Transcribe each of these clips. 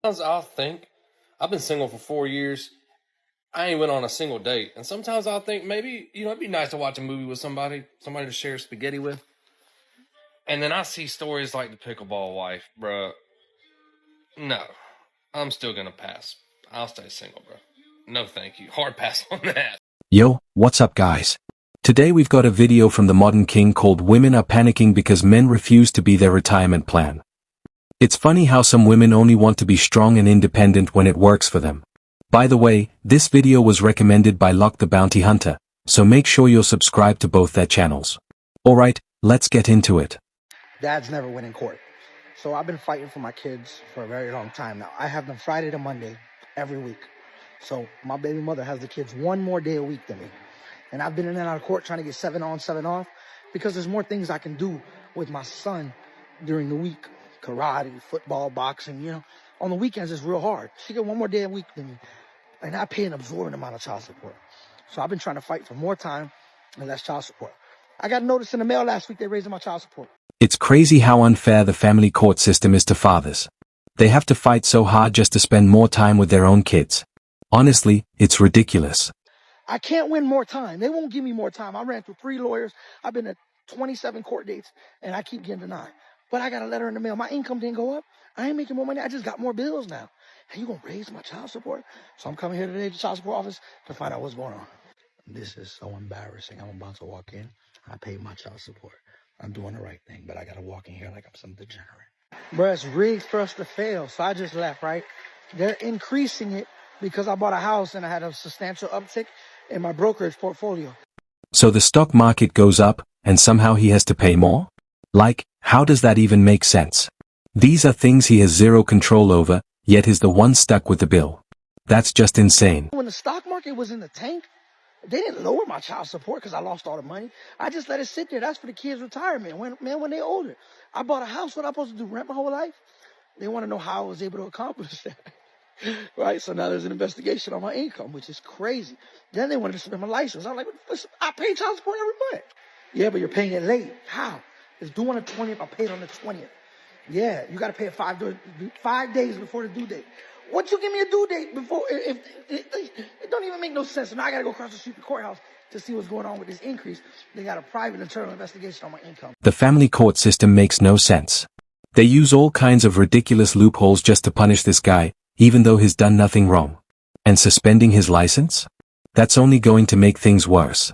Sometimes I'll think, I've been single for 4 years. I ain't went on a single date. And sometimes I'll think maybe, it'd be nice to watch a movie with somebody to share spaghetti with. And then I see stories like the pickleball wife, bruh. No, I'm still gonna pass. I'll stay single, bro. No, thank you. Hard pass on that. Yo, what's up guys? Today we've got a video from the modern king called Women Are Panicking Because Men Refuse to Be Their Retirement Plan. It's funny how some women only want to be strong and independent when it works for them. By the way, this video was recommended by Locke the Bounty Hunter, so make sure you're subscribed to both their channels. Alright, let's get into it. Dads never win in court. So I've been fighting for my kids for a very long time now. I have them Friday to Monday every week. So my baby mother has the kids one more day a week than me. And I've been in and out of court trying to get 7 on, 7 off because there's more things I can do with my son during the week. Karate, football, boxing, On the weekends, it's real hard. She get one more day a week than me. And I pay an absorbent amount of child support. So I've been trying to fight for more time and less child support. I got a notice in the mail last week they raising my child support. It's crazy how unfair the family court system is to fathers. They have to fight so hard just to spend more time with their own kids. Honestly, it's ridiculous. I can't win more time. They won't give me more time. I ran through 3 lawyers. I've been at 27 court dates, and I keep getting denied. But I got a letter in the mail. My income didn't go up. I ain't making more money. I just got more bills now. And you gonna raise my child support? So I'm coming here today to the child support office to find out what's going on. This is so embarrassing. I'm about to walk in. I paid my child support. I'm doing the right thing, but I gotta walk in here like I'm some degenerate. Bruh, it's rigged for us to fail, so I just left, right? They're increasing it because I bought a house and I had a substantial uptick in my brokerage portfolio. So the stock market goes up, and somehow he has to pay more? Like, how does that even make sense? These are things he has zero control over, yet he's the one stuck with the bill. That's just insane. When the stock market was in the tank, they didn't lower my child support because I lost all the money. I just let it sit there. That's for the kids' retirement. When they're older. I bought a house. What am I supposed to do? Rent my whole life? They want to know how I was able to accomplish that. Right? So now there's an investigation on my income, which is crazy. Then they wanted to suspend my license. I'm like, listen, I pay child support every month. Yeah, but you're paying it late. How? It's due on the 20th. I paid on the 20th. Yeah, you got to pay it 5 days before the due date. Once you give me a due date before, it don't even make no sense. So now I got to go across the street to the courthouse to see what's going on with this increase. They got a private internal investigation on my income. The family court system makes no sense. They use all kinds of ridiculous loopholes just to punish this guy, even though he's done nothing wrong. And suspending his license? That's only going to make things worse.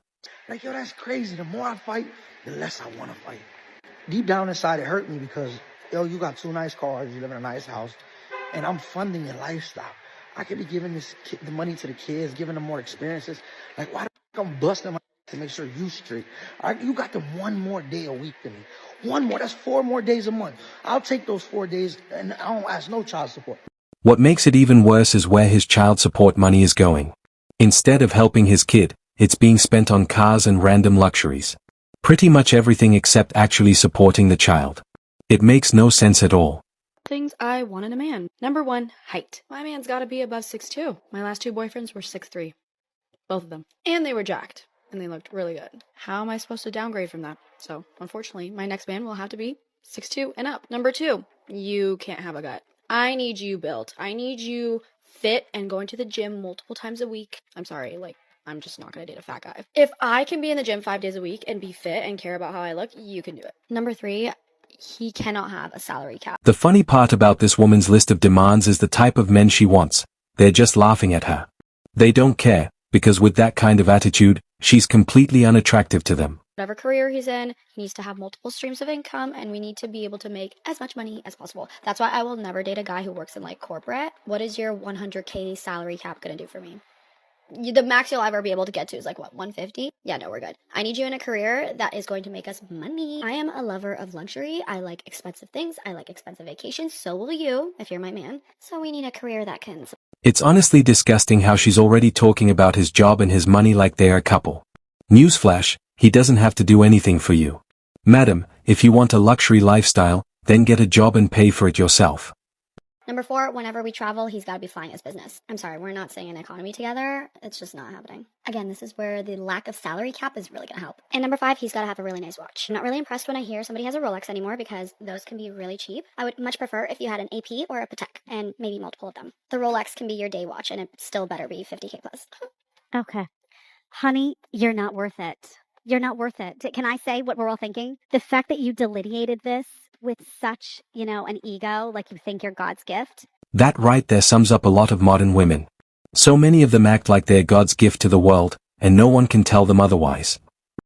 Like, yo, that's crazy. The more I fight, the less I want to fight. Deep down inside, it hurt me because, yo, you got 2 nice cars, you live in a nice house, and I'm funding your lifestyle. I could be giving the money to the kids, giving them more experiences. Like, why the fuck I'm busting my to make sure you straight? All right, you got them 1 more day a week than me. 1 more, that's 4 more days a month. I'll take those 4 days, and I don't ask no child support. What makes it even worse is where his child support money is going. Instead of helping his kid, it's being spent on cars and random luxuries. Pretty much everything except actually supporting the child. It makes no sense at all. Things I want in a man. Number 1, height. My man's gotta be above 6'2". My last 2 boyfriends were 6'3". Both of them. And they were jacked. And they looked really good. How am I supposed to downgrade from that? So, unfortunately, my next man will have to be 6'2" and up. Number 2, you can't have a gut. I need you built. I need you fit and going to the gym multiple times a week. I'm sorry, I'm just not gonna date a fat guy. If I can be in the gym 5 days a week and be fit and care about how I look, you can do it. Number 3, he cannot have a salary cap. The funny part about this woman's list of demands is the type of men she wants. They're just laughing at her. They don't care, because with that kind of attitude, she's completely unattractive to them. Whatever career he's in, he needs to have multiple streams of income, and we need to be able to make as much money as possible. That's why I will never date a guy who works in corporate. What is your 100K salary cap gonna do for me? The max you'll ever be able to get to is 150? Yeah, no, we're good. I need you in a career that is going to make us money. I am a lover of luxury. I like expensive things. I like expensive vacations. So will you, if you're my man. So we need a career that can... It's honestly disgusting how she's already talking about his job and his money like they're a couple. Newsflash, he doesn't have to do anything for you. Madam, if you want a luxury lifestyle, then get a job and pay for it yourself. Number 4, whenever we travel, he's got to be flying his business. I'm sorry, we're not staying in economy together. It's just not happening. Again, this is where the lack of salary cap is really going to help. And number 5, he's got to have a really nice watch. I'm not really impressed when I hear somebody has a Rolex anymore because those can be really cheap. I would much prefer if you had an AP or a Patek and maybe multiple of them. The Rolex can be your day watch and it still better be 50K plus. Okay. Honey, you're not worth it. You're not worth it. Can I say what we're all thinking? The fact that you delineated this with such, an ego, like you think you're God's gift. That right there sums up a lot of modern women. So many of them act like they're God's gift to the world, and no one can tell them otherwise.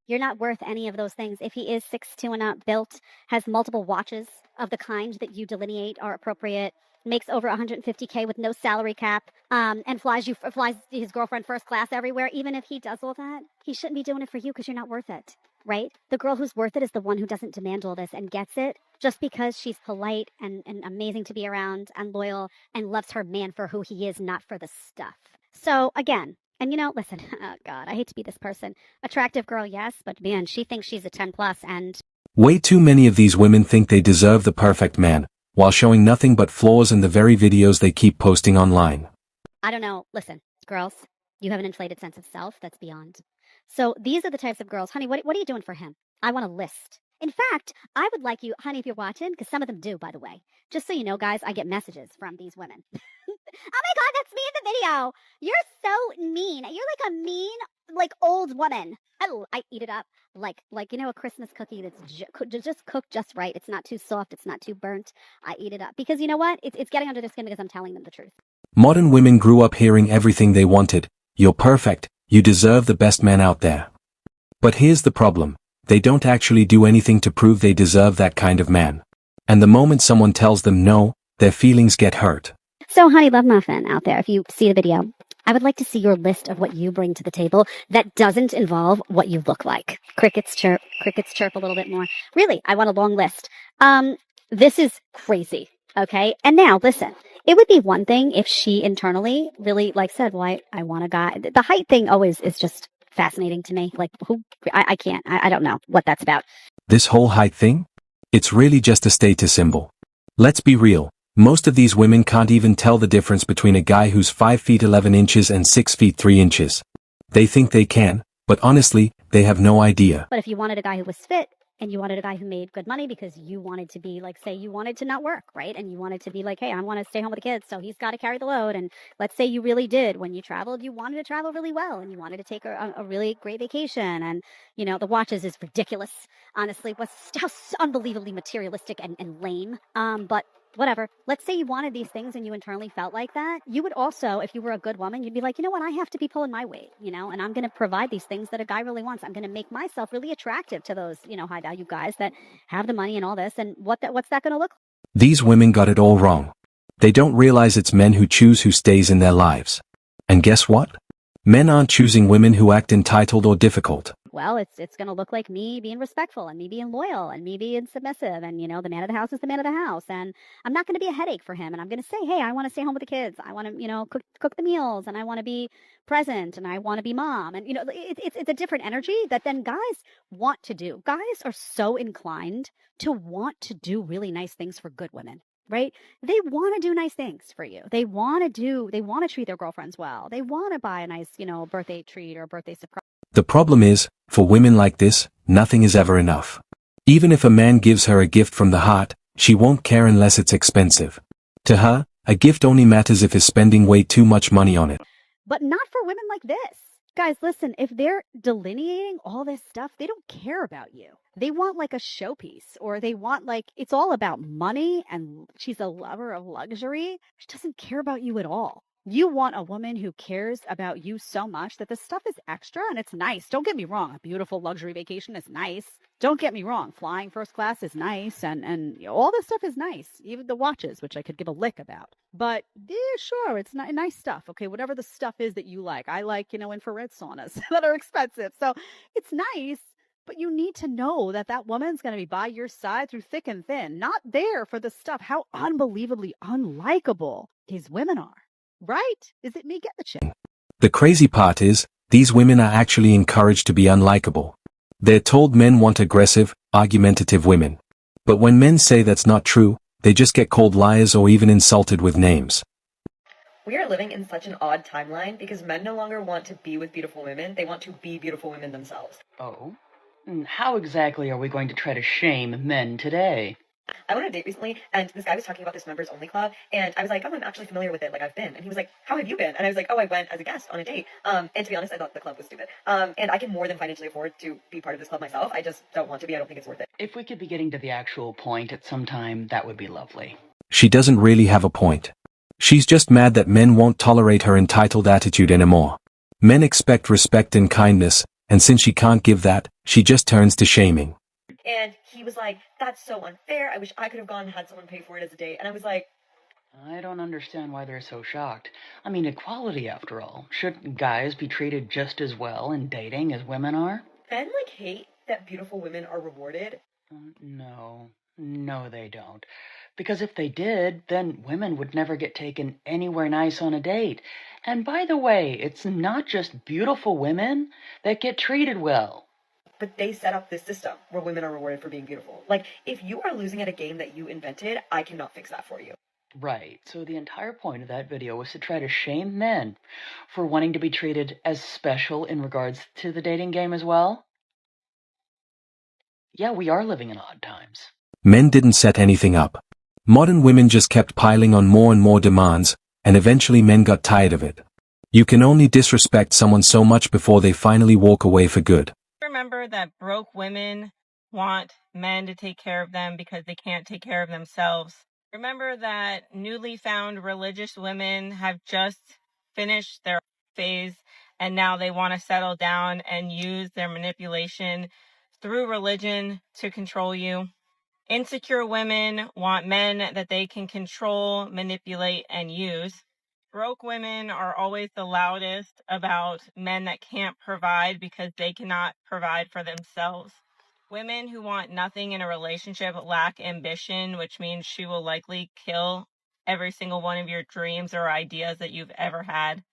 You're not worth any of those things. If he is 6'2" and up, built, has multiple watches of the kind that you delineate are appropriate, makes over 150K with no salary cap, and flies his girlfriend first class everywhere, even if he does all that, he shouldn't be doing it for you because you're not worth it, right? The girl who's worth it is the one who doesn't demand all this and gets it just because she's polite and amazing to be around and loyal and loves her man for who he is, not for the stuff. So again, and listen, oh God, I hate to be this person. Attractive girl, yes, but man, she thinks she's a 10 plus and... Way too many of these women think they deserve the perfect man, while showing nothing but flaws in the very videos they keep posting online. I don't know. Listen, girls, you have an inflated sense of self that's beyond. So these are the types of girls. Honey, what are you doing for him? I want a list. In fact, I would like you, honey, if you're watching, because some of them do, by the way. Just so you know, guys, I get messages from these women. Oh my God, that's me in the video. You're so mean. You're like a mean, old woman. I eat it up like a Christmas cookie that's just cooked just right. It's not too soft. It's not too burnt. I eat it up because you know what? It's getting under their skin because I'm telling them the truth. Modern women grew up hearing everything they wanted. You're perfect. You deserve the best man out there. But here's the problem. They don't actually do anything to prove they deserve that kind of man. And the moment someone tells them no, their feelings get hurt. So, honey, love muffin out there, if you see the video, I would like to see your list of what you bring to the table that doesn't involve what you look like. Crickets chirp a little bit more. Really, I want a long list. This is crazy, okay? And now, listen, it would be one thing if she internally really, said, well, I want a guy. The height thing always is just fascinating to me. I can't. I don't know what that's about. This whole height thing? It's really just a status symbol. Let's be real. Most of these women can't even tell the difference between a guy who's 5 feet 11 inches and 6 feet 3 inches. They think they can, but honestly, they have no idea. But if you wanted a guy who was fit, and you wanted a guy who made good money because you wanted to be say you wanted to not work, right? And you wanted to be hey, I want to stay home with the kids, so he's got to carry the load. And let's say you really did, when you traveled, you wanted to travel really well and you wanted to take a really great vacation. And, the watches is ridiculous, honestly. How unbelievably materialistic and lame. But whatever. Let's say you wanted these things and you internally felt like that. You would also, if you were a good woman, you'd be like, you know what? I have to be pulling my weight, and I'm going to provide these things that a guy really wants. I'm going to make myself really attractive to those, high value guys that have the money and all this. And what's that going to look like? These women got it all wrong. They don't realize it's men who choose who stays in their lives. And guess what? Men aren't choosing women who act entitled or difficult. Well, it's going to look like me being respectful and me being loyal and me being submissive. And, the man of the house is the man of the house. And I'm not going to be a headache for him. And I'm going to say, hey, I want to stay home with the kids. I want to, cook the meals, and I want to be present, and I want to be mom. And, it's a different energy that then guys want to do. Guys are so inclined to want to do really nice things for good women. Right? They want to do nice things for you. They want to treat their girlfriends well. They want to buy a nice, birthday treat or a birthday surprise. The problem is, for women like this, nothing is ever enough. Even if a man gives her a gift from the heart, she won't care unless it's expensive. To her, a gift only matters if he's spending way too much money on it. But not for women like this. Guys, listen, if they're delineating all this stuff, they don't care about you. They want a showpiece, or they want it's all about money, and she's a lover of luxury. She doesn't care about you at all. You want a woman who cares about you so much that the stuff is extra and it's nice. Don't get me wrong. A beautiful luxury vacation is nice. Don't get me wrong. Flying first class is nice. And all this stuff is nice. Even the watches, which I could give a lick about. But yeah, sure, it's nice stuff. Okay, whatever the stuff is that you like. I like, infrared saunas that are expensive. So it's nice. But you need to know that that woman's going to be by your side through thick and thin. Not there for the stuff. How unbelievably unlikable these women are. Right? Is it me? Get the chick. The crazy part is, these women are actually encouraged to be unlikable. They're told men want aggressive, argumentative women. But when men say that's not true, they just get called liars or even insulted with names. We are living in such an odd timeline because men no longer want to be with beautiful women, they want to be beautiful women themselves. Oh? And how exactly are we going to try to shame men today? I went on a date recently, and this guy was talking about this members only club, and I was like, oh, I'm actually familiar with it, like I've been. And he was like, how have you been? And I was like, oh, I went as a guest on a date. And to be honest, I thought the club was stupid. And I can more than financially afford to be part of this club myself. I just don't want to be. I don't think it's worth it. If we could be getting to the actual point at some time, that would be lovely. She doesn't really have a point. She's just mad that men won't tolerate her entitled attitude anymore. Men expect respect and kindness, and since she can't give that, she just turns to shaming. And he was like, that's so unfair. I wish I could have gone and had someone pay for it as a date. And I was like, I don't understand why they're so shocked. I mean, equality after all. Shouldn't guys be treated just as well in dating as women are? men hate that beautiful women are rewarded. No, they don't. Because if they did, then women would never get taken anywhere nice on a date. And by the way, it's not just beautiful women that get treated well. But they set up this system where women are rewarded for being beautiful. Like, if you are losing at a game that you invented, I cannot fix that for you. Right, so the entire point of that video was to try to shame men for wanting to be treated as special in regards to the dating game as well. Yeah, we are living in odd times. Men didn't set anything up. Modern women just kept piling on more and more demands, and eventually men got tired of it. You can only disrespect someone so much before they finally walk away for good. Remember that broke women want men to take care of them because they can't take care of themselves. Remember that newly found religious women have just finished their phase and now they want to settle down and use their manipulation through religion to control you. Insecure women want men that they can control, manipulate, and use. Broke women are always the loudest about men that can't provide because they cannot provide for themselves. Women who want nothing in a relationship lack ambition, which means she will likely kill every single one of your dreams or ideas that you've ever had.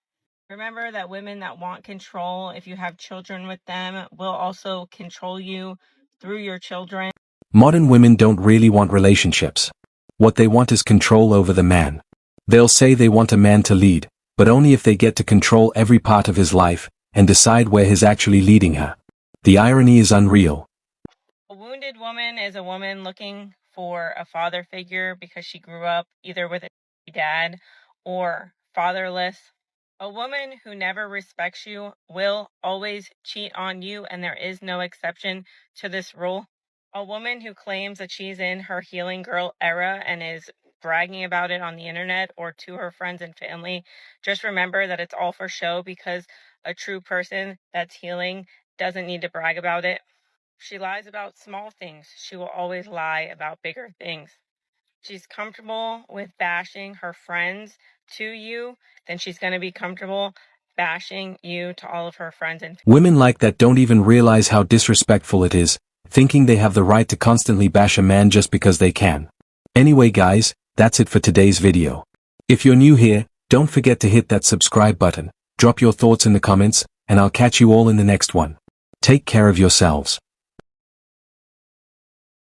Remember that women that want control, if you have children with them, will also control you through your children. Modern women don't really want relationships. What they want is control over the man. They'll say they want a man to lead, but only if they get to control every part of his life and decide where he's actually leading her. The irony is unreal. A wounded woman is a woman looking for a father figure because she grew up either with a dad or fatherless. A woman who never respects you will always cheat on you, and there is no exception to this rule. A woman who claims that she's in her healing girl era and is bragging about it on the internet or to her friends and family, just remember that it's all for show, because a true person that's healing doesn't need to brag about it. She lies about small things. She will always lie about bigger things. She's comfortable with bashing her friends to you, then she's going to be comfortable bashing you to all of her friends and Women like that don't even realize how disrespectful it is, thinking they have the right to constantly bash a man just because they can. Anyway guys, that's it for today's video. If you're new here, don't forget to hit that subscribe button, drop your thoughts in the comments, and I'll catch you all in the next one. Take care of yourselves.